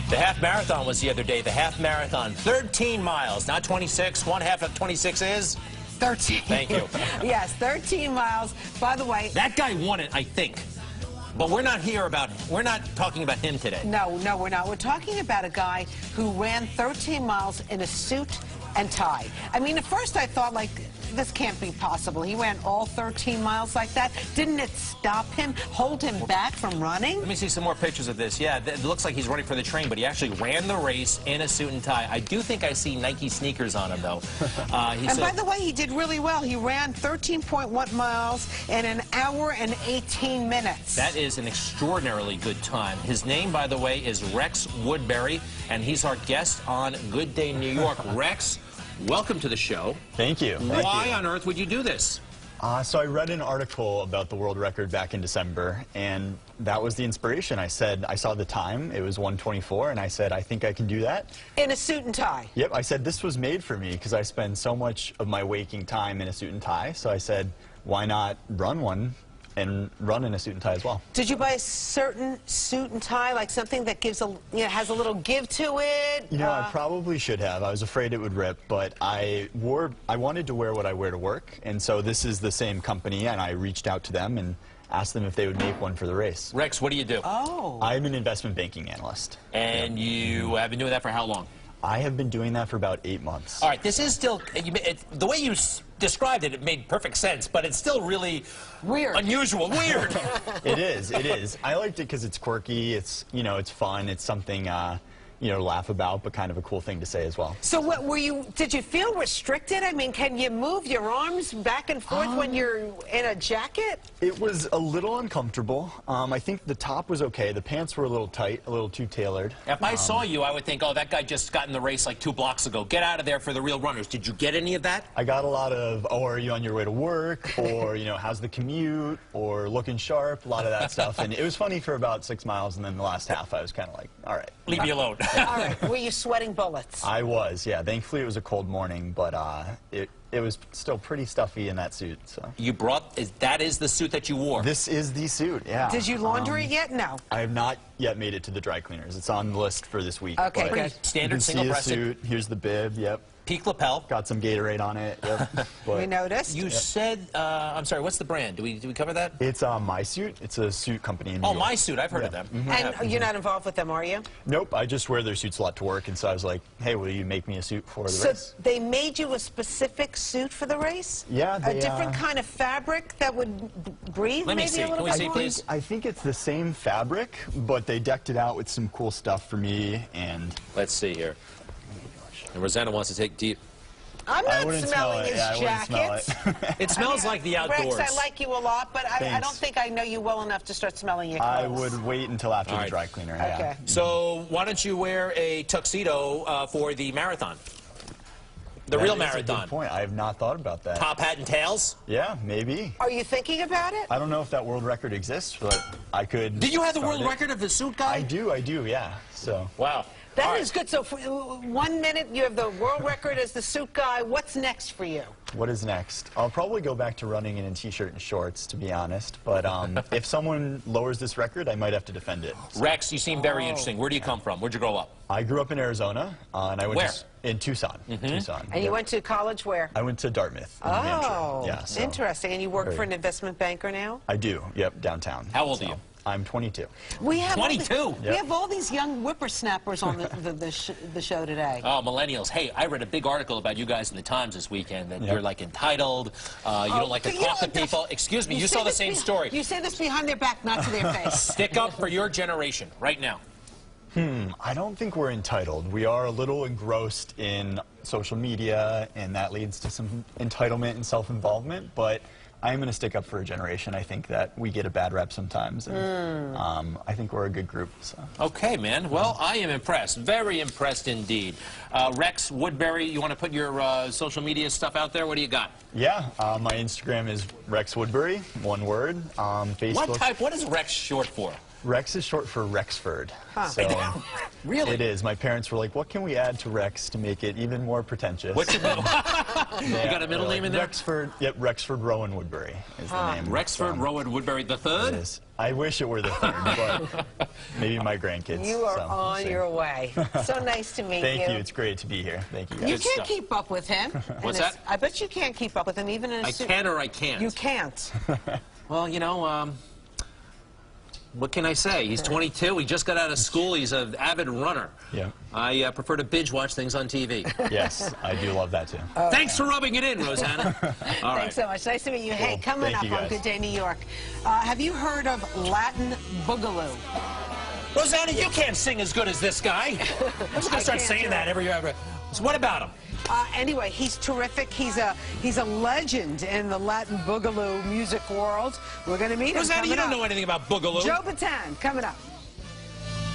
The half marathon was the other day. The half marathon, 13 miles, not 26. One half of 26 is? 13. Thank you. Yes, 13 miles. By the way, that guy won it, I think. But we're not talking about him today. No, we're not. We're talking about a guy who ran 13 miles in a suit and tie. I mean, at first I thought, like, this can't be possible. He ran all 13 miles like that. Didn't it stop him, hold him back from running? Let me see some more pictures of this. Yeah, it looks like he's running for the train, but he actually ran the race in a suit and tie. I do think I see Nike sneakers on him, though. By the way, he did really well. He ran 13.1 miles in an hour and 18 minutes. That is an extraordinarily good time. His name, by the way, is Rex Woodbury, and he's our guest on Good Day New York. Rex, welcome to the show. Thank you. Why on earth would you do this? So I read an article about the world record back in December, and that was the inspiration. I saw the time, it was 1:24, and I said, I think I can do that. In a suit and tie? Yep, I said this was made for me because I spend so much of my waking time in a suit and tie, so I said, why not run one and run in a suit and tie as well. Did you buy a certain suit and tie, like something that gives has a little give to it? You know, I probably should have. I was afraid it would rip, but I wanted to wear what I wear to work, and so this is the same company, and I reached out to them and asked them if they would make one for the race. Rex, what do you do? Oh. I'm an investment banking analyst. And you have been doing that for how long? I have been doing that for about 8 months. All right, this is still, the way you described it, it made perfect sense, but it's still really weird, unusual, weird. It is. I liked it because it's quirky, it's fun, it's something, to laugh about, but kind of a cool thing to say as well. So what did you feel restricted? I mean, can you move your arms back and forth when you're in a jacket? It was a little uncomfortable. I think the top was okay. The pants were a little tight, a little too tailored. If I saw you, I would think, oh, that guy just got in the race like 2 blocks ago. Get out of there for the real runners. Did you get any of that? I got a lot of, oh, are you on your way to work? Or, how's the commute? Or looking sharp? A lot of that stuff. And it was funny for about 6 miles, and then the last half, I was kind of like, all right. Leave me alone. All right. Were you sweating bullets? I was, yeah. Thankfully, it was a cold morning, but it was still pretty stuffy in that suit. So you that is the suit that you wore? This is the suit, yeah. Did you launder it yet? No. I have not yet made it to the dry cleaners. It's on the list for this week. Okay, good. Standard single-breasted suit. Here's the bib, yep. Peak lapel. Got some Gatorade on it. Yep. We noticed. You said, I'm sorry, what's the brand? Do we cover that? It's My Suit. It's a suit company in New York. My Suit. I've heard of them. Mm-hmm. And you're not involved with them, are you? Nope. I just wear their suits a lot to work, and so I was like, hey, will you make me a suit for the race? So they made you a specific suit for the race? Yeah. A different kind of fabric that would breathe maybe a little bit more? Please? I think it's the same fabric, but they decked it out with some cool stuff for me, and... Let's see here. And Rosanna wants to take deep... I'm not smelling his jacket. It smells like the outdoors. Rex, I like you a lot, but I don't think I know you well enough to start smelling your clothes. I would wait until after the dry cleaner. Okay. Yeah. So why don't you wear a tuxedo for the marathon? The real marathon. That's a good point. I have not thought about that. Top hat and tails? Yeah, maybe. Are you thinking about it? I don't know if that world record exists, but I could. Do you have the world record of the suit guy? I do, yeah. So. Wow. That is good. So for 1 minute, you have the world record as the suit guy. What's next for you? What is next? I'll probably go back to running in a t-shirt and shorts, to be honest. But if someone lowers this record, I might have to defend it. So. Rex, you seem very interesting. Where do you come from? Where'd you grow up? I grew up in Arizona, and I went in Tucson. Tucson. And you went to college where? I went to Dartmouth, New Hampshire. Yeah, so interesting. And you work for an investment banker now? I do. Yep, downtown. How old are you? I'm 22. We have 22? We have all these young whippersnappers on the show today. Oh, millennials. Hey, I read a big article about you guys in the Times this weekend that you're like entitled, you don't like to talk to people. Excuse me, you saw the same story. You say this behind their back, not to their face. Stick up for your generation right now. I don't think we're entitled. We are a little engrossed in social media, and that leads to some entitlement and self-involvement, but I am going to stick up for a generation. I think that we get a bad rep sometimes, and I think we're a good group. So. Okay, man. Well, I am impressed. Very impressed indeed. Rex Woodbury, you want to put your social media stuff out there? What do you got? Yeah, my Instagram is Rex Woodbury, one word. Facebook. What is Rex short for? Rex is short for Rexford. So really? It is. My parents were like, what can we add to Rex to make it even more pretentious? What's your middle? You got a middle name in there? Rexford, yep, Rexford Rowan Woodbury is the name. Rexford Rowan Woodbury the third? It is. I wish it were the third, but maybe my grandkids. You are so we'll on see. your way. So nice to meet you. Thank you. It's great to be here. Thank you, guys. You Good can't stuff. keep up with him. What's that? I bet you can't keep up with him even in a I suit. can or I can't. You can't. Well, you know, what can I say? He's 22. He just got out of school. He's an avid runner. Yeah. I prefer to binge watch things on TV. Yes, I do love that too. Thanks for rubbing it in, Rosanna. All right. Thanks so much. Nice to meet you. Hey, Cool. coming Thank up you, on guys. Good Day New York, have you heard of Latin Boogaloo? Rosanna, you can't sing as good as this guy. I'm just going to start can't saying do that it. every year. So what about him? Anyway, he's terrific. He's a legend in the Latin Boogaloo music world. We're going to meet him Rosanna, coming you don't up. know anything about Boogaloo. Joe Bataan, coming up.